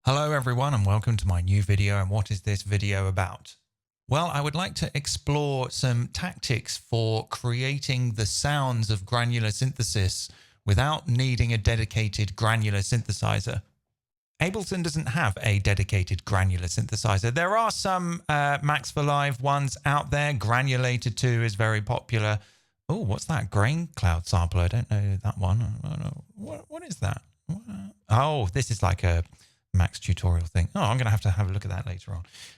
Hello everyone and welcome to my new video. And what is this video about? Well, I would like to explore some tactics for creating the sounds of granular synthesis without needing a dedicated granular synthesizer. Ableton doesn't have a dedicated granular synthesizer. There are some Max for Live ones out there. Granulator 2 is very popular. Oh, what's that? Grain Cloud sampler. I don't know that one. I don't know. What is that? Oh, this is like a Max tutorial thing. Oh, I'm going to have a look at that later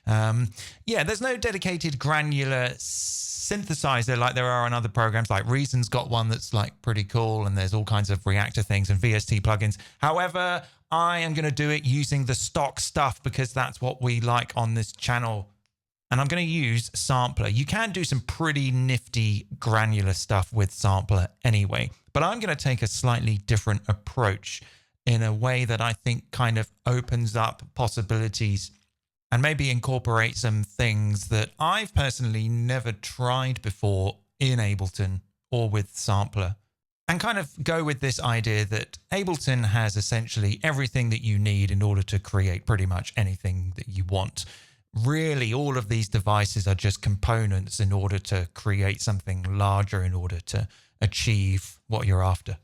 on. Yeah, there's no dedicated granular synthesizer like there are on other programs. Like Reason's got one that's like pretty cool, and there's all kinds of reactor things and VST plugins. However, I am going to do it using the stock stuff because that's what we like on this channel. And I'm going to use Sampler. You can do some pretty nifty granular stuff with Sampler anyway, but I'm going to take a slightly different approach in a way that I think kind of opens up possibilities and maybe incorporate some things that I've personally never tried before in Ableton or with Sampler, and kind of go with this idea that Ableton has essentially everything that you need in order to create pretty much anything that you want. Really, all of these devices are just components in order to create something larger, in order to achieve what you're after.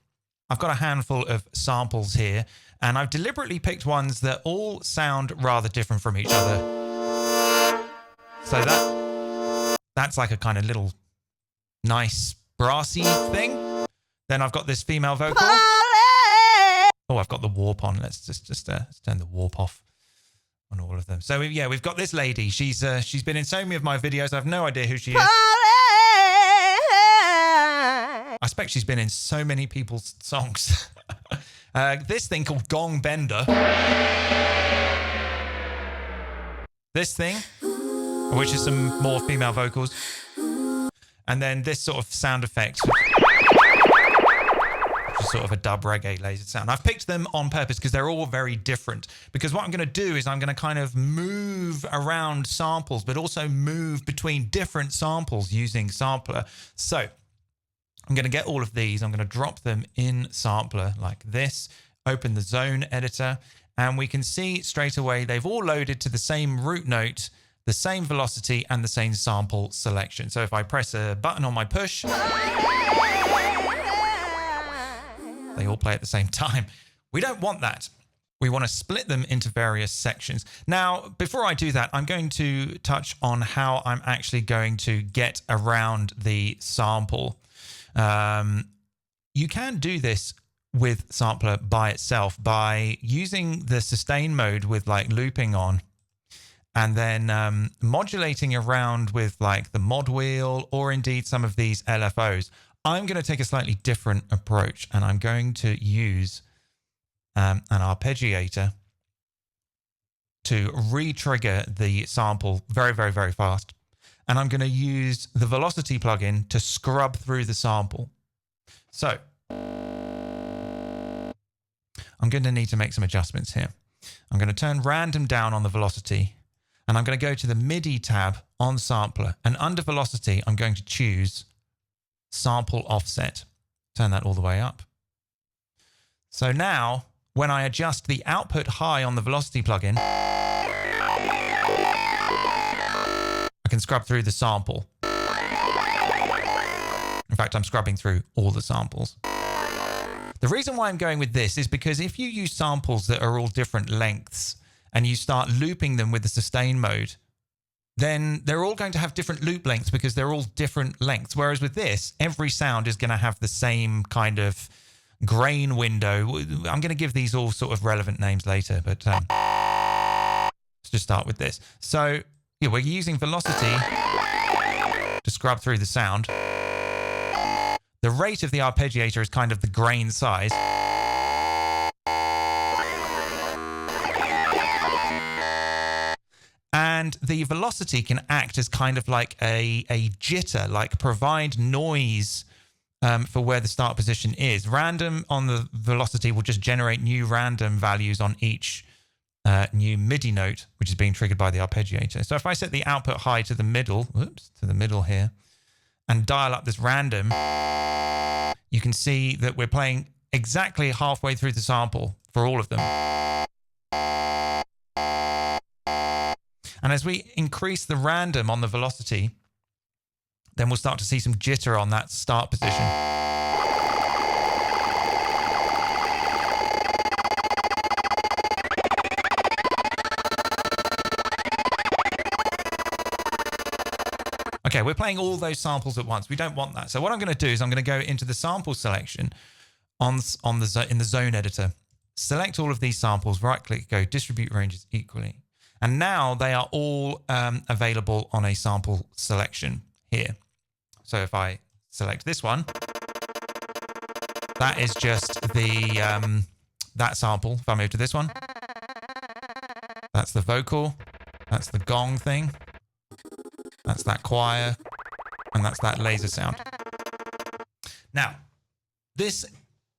I've got a handful of samples here, and I've deliberately picked ones that all sound rather different from each other. So that's like a kind of little nice brassy thing. Then I've got this female vocal. Oh, I've got the warp on. Let's just turn the warp off on all of them. So yeah, we've got this lady. She's been in so many of my videos. I have no idea who she is. I expect she's been in so many people's songs. This thing called Gong Bender. This thing, which is some more female vocals. And then this sort of sound effect, which is sort of a dub reggae laser sound. I've picked them on purpose because they're all very different. Because what I'm going to do is I'm going to kind of move around samples, but also move between different samples using Sampler. So I'm going to get all of these. I'm going to drop them in Sampler like this, open the zone editor, and we can see straight away they've all loaded to the same root note, the same velocity, and the same sample selection. So if I press a button on my push, they all play at the same time. We don't want that. We want to split them into various sections. Now, before I do that, I'm going to touch on how I'm actually going to get around the sample. You can do this with Sampler by itself by using the sustain mode with like looping on, and then modulating around with like the mod wheel or indeed some of these LFOs. I'm going to take a slightly different approach, and I'm going to use an arpeggiator to re-trigger the sample very, very, very fast. And I'm going to use the velocity plugin to scrub through the sample. So I'm going to need to make some adjustments here. I'm going to turn random down on the velocity, and I'm going to go to the MIDI tab on Sampler. And under velocity, I'm going to choose sample offset. Turn that all the way up. So now when I adjust the output high on the velocity plugin, I can scrub through the sample. In fact, I'm scrubbing through all the samples. The reason why I'm going with this is because if you use samples that are all different lengths and you start looping them with the sustain mode, then they're all going to have different loop lengths because they're all different lengths. Whereas with this, every sound is going to have the same kind of grain window. I'm going to give these all sort of relevant names later, but let's just start with this. So yeah, we're using velocity to scrub through the sound. The rate of the arpeggiator is kind of the grain size. And the velocity can act as kind of like a jitter, like provide noise for where the start position is. Random on the velocity will just generate new random values on each new MIDI note, which is being triggered by the arpeggiator. So if I set the output high to the middle, to the middle here, and dial up this random, you can see that we're playing exactly halfway through the sample for all of them. And as we increase the random on the velocity, then we'll start to see some jitter on that start position. Okay, we're playing all those samples at once. We don't want that. So what I'm going to do is I'm going to go into the sample selection in the zone editor. Select all of these samples, right-click, go distribute ranges equally. And now they are all available on a sample selection here. So if I select this one, that is just the that sample. If I move to this one, that's the vocal, that's the gong thing, that's that choir, and that's that laser sound. Now, this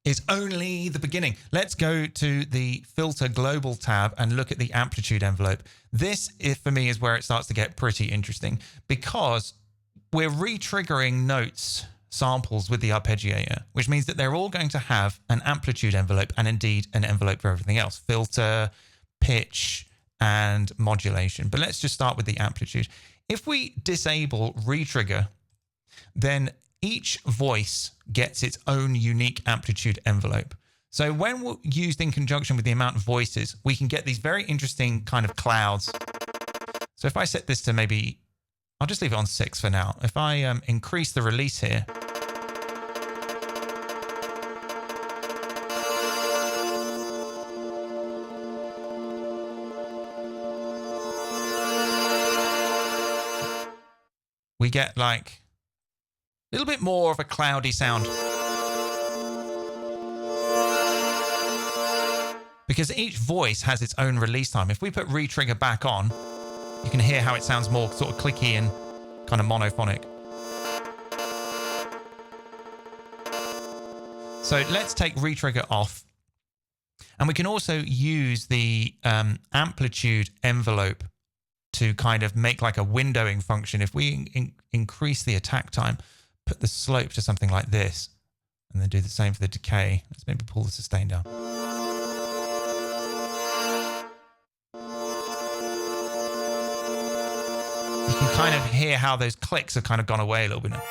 is only the beginning. Let's go to the Filter Global tab and look at the amplitude envelope. This, for me, is where it starts to get pretty interesting because we're re-triggering notes, samples with the arpeggiator, which means that they're all going to have an amplitude envelope and indeed an envelope for everything else, filter, pitch, and modulation. But let's just start with the amplitude. If we disable re-trigger, then each voice gets its own unique amplitude envelope. So when we're used in conjunction with the amount of voices, we can get these very interesting kind of clouds. So if I set this to maybe, I'll just leave it on 6 for now. If I increase the release here, we get like a little bit more of a cloudy sound. Because each voice has its own release time. If we put re-trigger back on, you can hear how it sounds more sort of clicky and kind of monophonic. So let's take re-trigger off. And we can also use the amplitude envelope to kind of make like a windowing function. If we increase the attack time, put the slope to something like this, and then do the same for the decay. Let's maybe pull the sustain down. You can kind of hear how those clicks have kind of gone away a little bit now.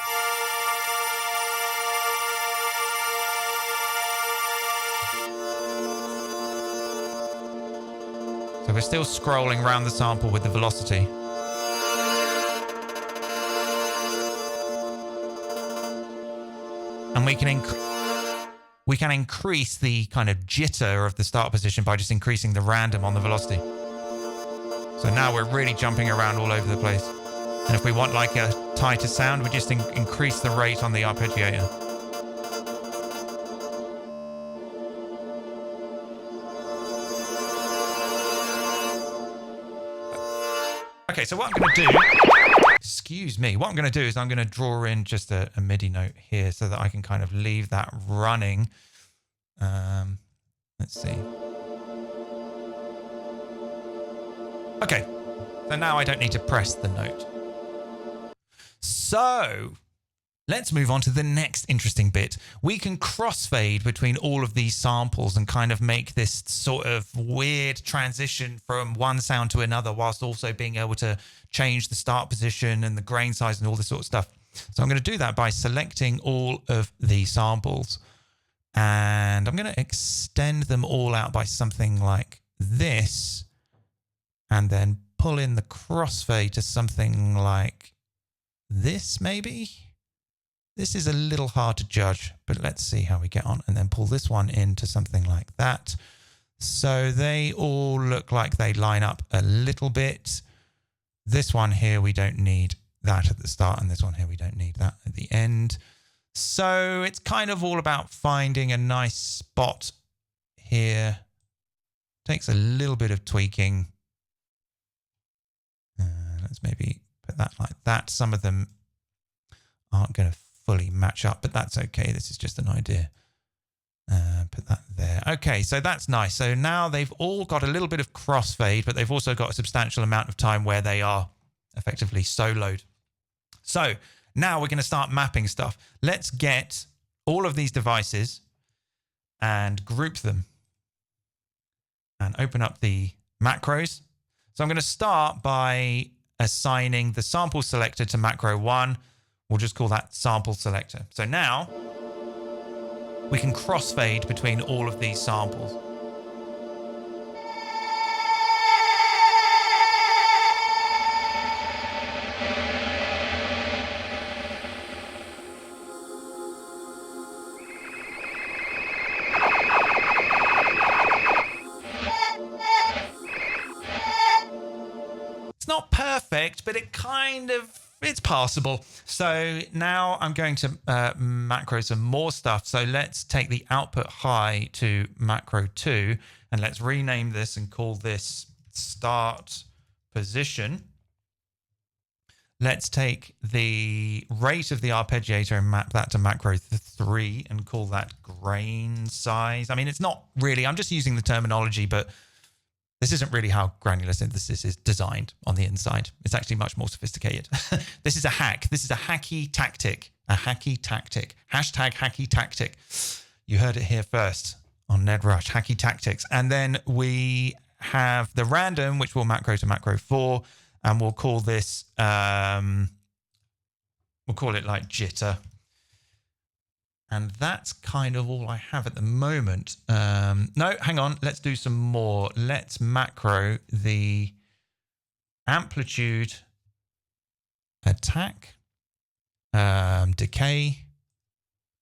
So we're still scrolling around the sample with the velocity. And we can increase the kind of jitter of the start position by just increasing the random on the velocity. So now we're really jumping around all over the place. And if we want like a tighter sound, we just increase the rate on the arpeggiator. Okay, so what I'm going to do, excuse me, what I'm going to do is I'm going to draw in just a MIDI note here so that I can kind of leave that running. Let's see. Okay, so now I don't need to press the note. So let's move on to the next interesting bit. We can crossfade between all of these samples and kind of make this sort of weird transition from one sound to another whilst also being able to change the start position and the grain size and all this sort of stuff. So I'm going to do that by selecting all of the samples and I'm going to extend them all out by something like this and then pull in the crossfade to something like this maybe. This is a little hard to judge, but let's see how we get on and then pull this one into something like that. So they all look like they line up a little bit. This one here, we don't need that at the start, and this one here, we don't need that at the end. So it's kind of all about finding a nice spot here. Takes a little bit of tweaking. Let's maybe put that like that. Some of them aren't going to fully match up, but that's okay. This is just an idea. Put that there. Okay, so that's nice. So now they've all got a little bit of crossfade, but they've also got a substantial amount of time where they are effectively soloed. So now we're going to start mapping stuff. Let's get all of these devices and group them and open up the macros. So I'm going to start by assigning the sample selector to macro 1. We'll just call that sample selector. So now we can crossfade between all of these samples. It's not perfect, but it's passable. So now I'm going to macro some more stuff. So let's take the output high to macro 2, and let's rename this and call this start position. Let's take the rate of the arpeggiator and map that to macro 3 and call that grain size. I mean, it's not really, I'm just using the terminology, but this isn't really how granular synthesis is designed on the inside. It's actually much more sophisticated. This is a hack. This is a hacky tactic. A hacky tactic. Hashtag hacky tactic. You heard it here first on Ned Rush. Hacky tactics. And then we have the random, which will macro to macro 4. And we'll call this, we'll call it like jitter. And that's kind of all I have at the moment. No, hang on. Let's do some more. Let's macro the amplitude, attack, decay,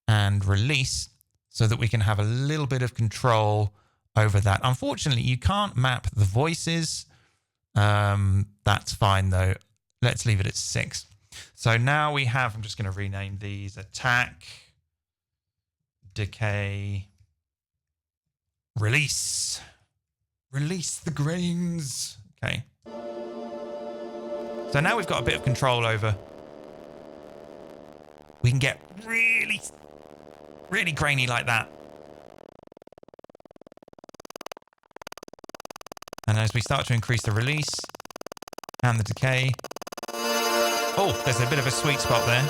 and release so that we can have a little bit of control over that. Unfortunately, you can't map the voices. That's fine, though. Let's leave it at 6. So now we have, I'm just going to rename these attack, decay, release. Release the grains. Okay. So now we've got a bit of control over. We can get really, really grainy like that. And as we start to increase the release and the decay. Oh, there's a bit of a sweet spot there.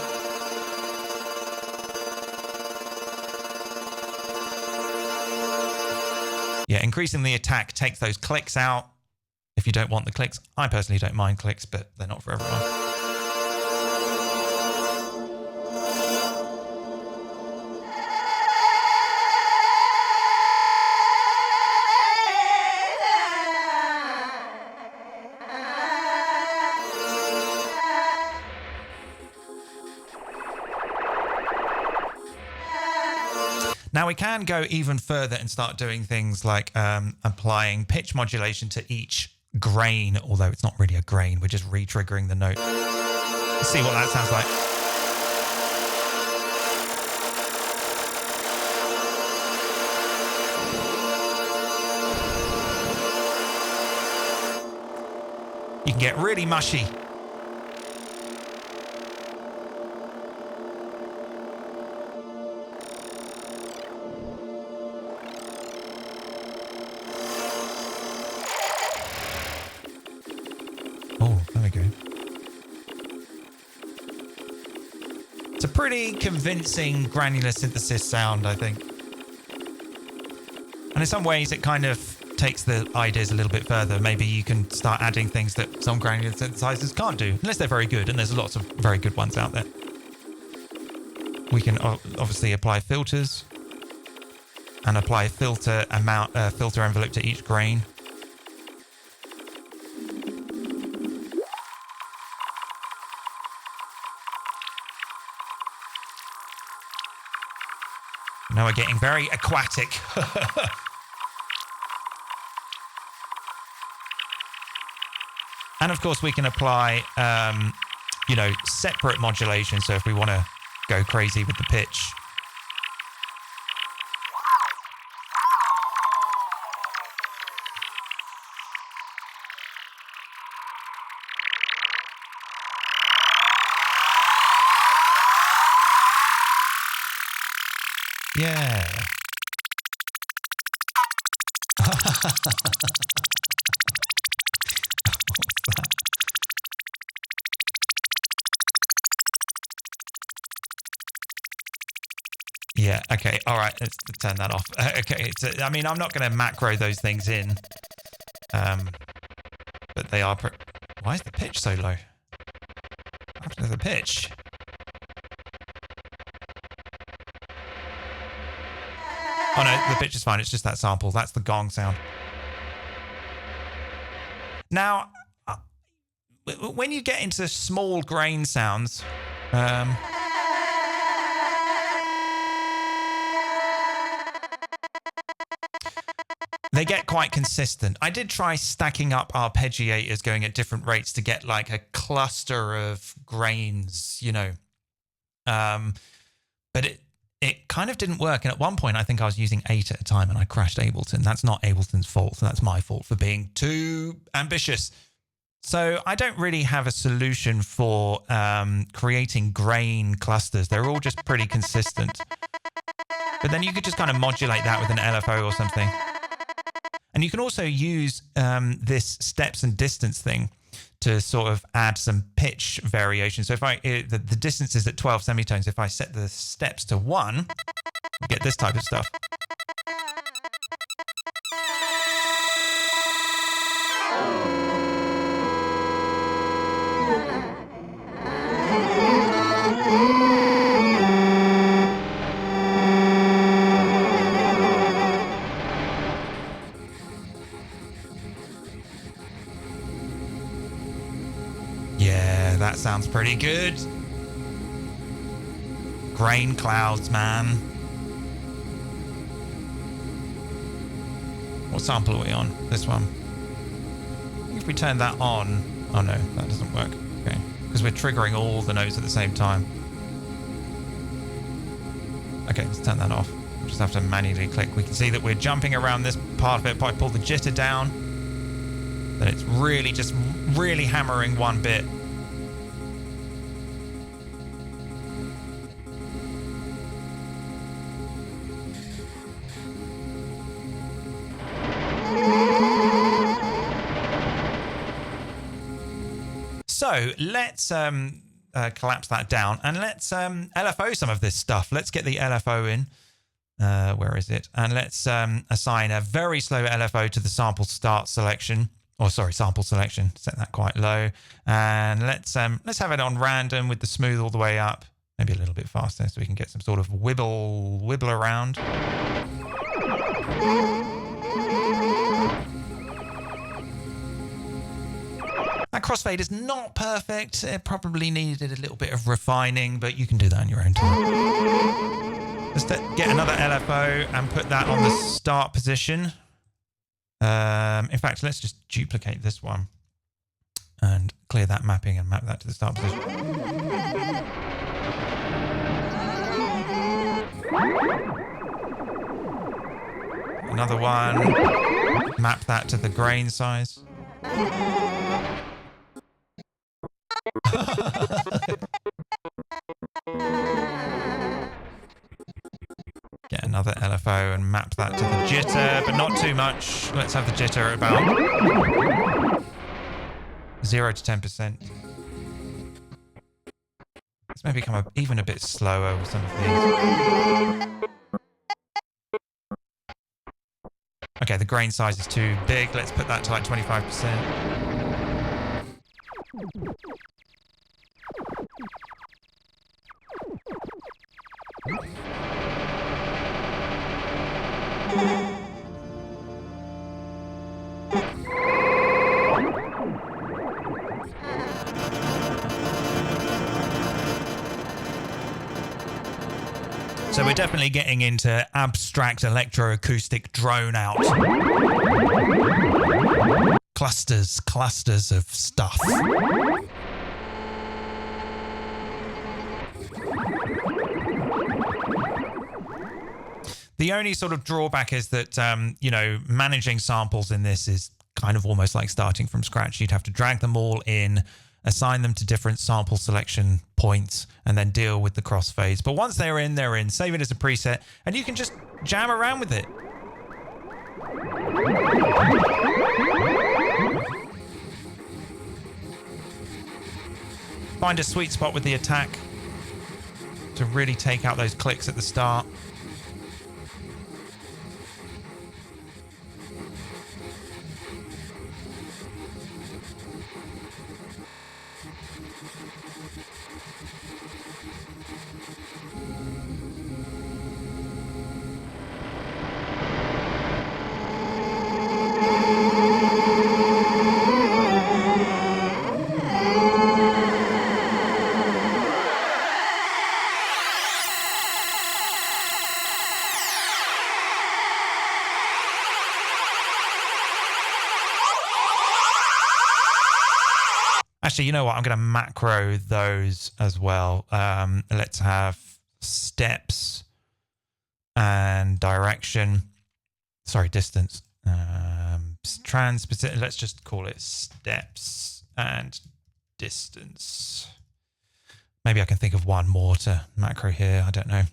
Yeah, increasing the attack takes those clicks out if you don't want the clicks. I personally don't mind clicks, but they're not for everyone. Now we can go even further and start doing things like applying pitch modulation to each grain, although it's not really a grain, we're just re-triggering the note. Let's see what that sounds like. You can get really mushy. It's a pretty convincing granular synthesis sound, I think. And in some ways, it kind of takes the ideas a little bit further. Maybe you can start adding things that some granular synthesizers can't do, unless they're very good, and there's lots of very good ones out there. We can obviously apply filters and apply filter envelope to each grain. Now we're getting very aquatic. And of course we can apply, separate modulation. So if we want to go crazy with the pitch. Yeah. Yeah, okay, all right, let's turn that off. Okay, I'm not going to macro those things in, but they are... Why is the pitch so low? What happened to the pitch? Oh no, the pitch is fine. It's just that sample. That's the gong sound. Now, when you get into small grain sounds, they get quite consistent. I did try stacking up arpeggiators going at different rates to get like a cluster of grains, you know. But it kind of didn't work. And at one point, I think I was using 8 at a time and I crashed Ableton. That's not Ableton's fault. That's my fault for being too ambitious. So I don't really have a solution for creating grain clusters. They're all just pretty consistent. But then you could just kind of modulate that with an LFO or something. And you can also use this steps and distance thing to sort of add some pitch variation. So if the distance is at 12 semitones, if I set the steps to 1, you get this type of stuff. That sounds pretty good. Grain clouds, man. What sample are we on? This one. If we turn that on... Oh no, that doesn't work. Okay. Because we're triggering all the notes at the same time. Okay, let's turn that off. We'll just have to manually click. We can see that we're jumping around this part of it. If I pull the jitter down, then it's really just really hammering one bit. So let's collapse that down and let's LFO some of this stuff. Let's get the LFO in. Where is it? And let's assign a very slow LFO to the sample start selection. Or sorry, sample selection. Set that quite low. And let's have it on random with the smooth all the way up. Maybe a little bit faster so we can get some sort of wibble around. That crossfade is not perfect. It probably needed a little bit of refining, but you can do that on your own time. Let's get another LFO and put that on the start position. In fact, let's just duplicate this one and clear that mapping and map that to the start position. Another one. Map that to the grain size. Get another LFO and map that to the jitter, but not too much. Let's have the jitter at about 0 to 10%. Let's maybe come up even a bit slower with some of these. Okay, the grain size is too big. Let's put that to like 25%. So we're definitely getting into abstract electroacoustic drone out. Clusters of stuff. The only sort of drawback is that, you know, managing samples in this is kind of almost like starting from scratch. You'd have to drag them all in, assign them to different sample selection points, and then deal with the crossfades. But once they're in, they're in. Save it as a preset, and you can just jam around with it. Find a sweet spot with the attack to really take out those clicks at the start. Actually, you know what? I'm going to macro those as well. Let's have steps and direction. Sorry, distance. Let's just call it steps and distance. Maybe I can think of one more to macro here. I don't know.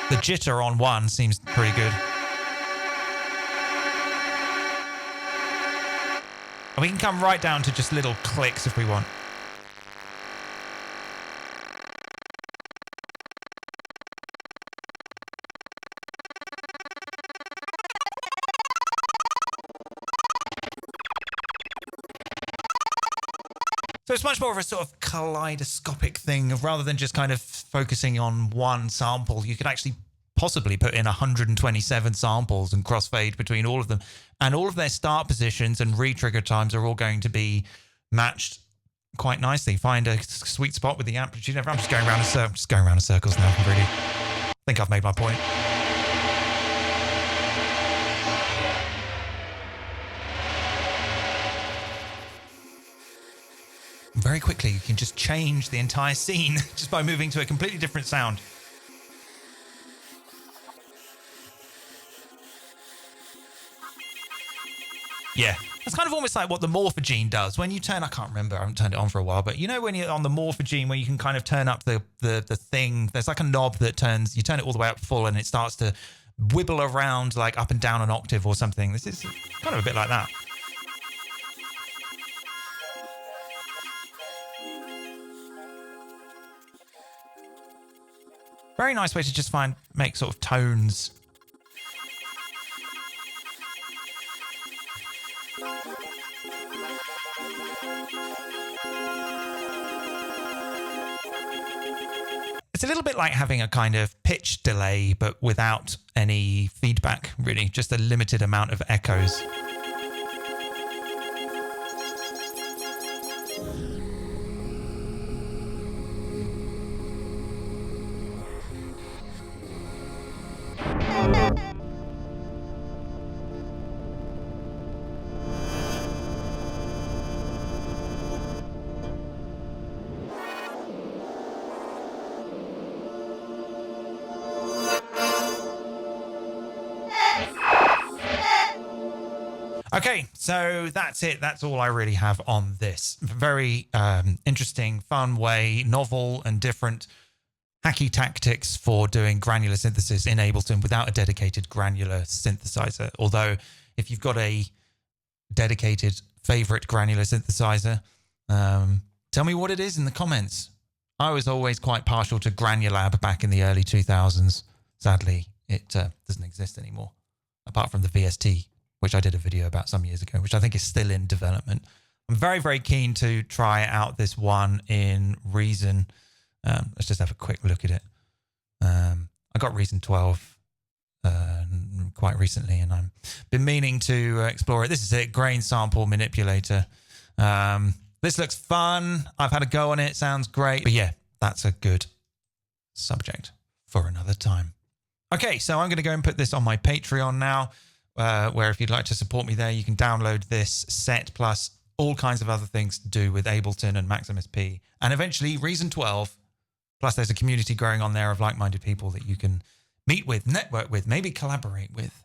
The jitter on one seems pretty good. And we can come right down to just little clicks if we want. So it's much more of a sort of kaleidoscopic thing of rather than just kind of focusing on one sample. You could actually possibly put in 127 samples and crossfade between all of them. And all of their start positions and re-trigger times are all going to be matched quite nicely. Find a sweet spot with the amplitude. I'm just going around in circles now, really. I think I've made my point. Very quickly, you can just change the entire scene just by moving to a completely different sound. Yeah, that's kind of almost like what the morphogene does. When you turn, I can't remember, I haven't turned it on for a while, but you know when you're on the morphogene where you can kind of turn up the thing, there's like a knob that you turn it all the way up full and it starts to wibble around like up and down an octave or something. This is kind of a bit like that. Very nice way to just make sort of tones. It's a little bit like having a kind of pitch delay, but without any feedback, really. Just a limited amount of echoes. Okay, so that's it. That's all I really have on this. Very interesting, fun way, novel and different hacky tactics for doing granular synthesis in Ableton without a dedicated granular synthesizer. Although if you've got a dedicated favorite granular synthesizer, tell me what it is in the comments. I was always quite partial to Granulab back in the early 2000s. Sadly, it doesn't exist anymore, apart from the VST, which I did a video about some years ago, which I think is still in development. I'm very, very keen to try out this one in Reason. Let's just have a quick look at it. I got Reason 12 quite recently, and I've been meaning to explore it. This is it, Grain Sample Manipulator. This looks fun. I've had a go on it. Sounds great. But yeah, that's a good subject for another time. Okay, so I'm going to go and put this on my Patreon now. Where if you'd like to support me there, you can download this set plus all kinds of other things to do with Ableton and MaxMSP and eventually Reason 12. Plus there's a community growing on there of like-minded people that you can meet with, network with, maybe collaborate with.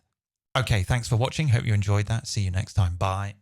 Okay, thanks for watching. Hope you enjoyed that. See you next time. Bye.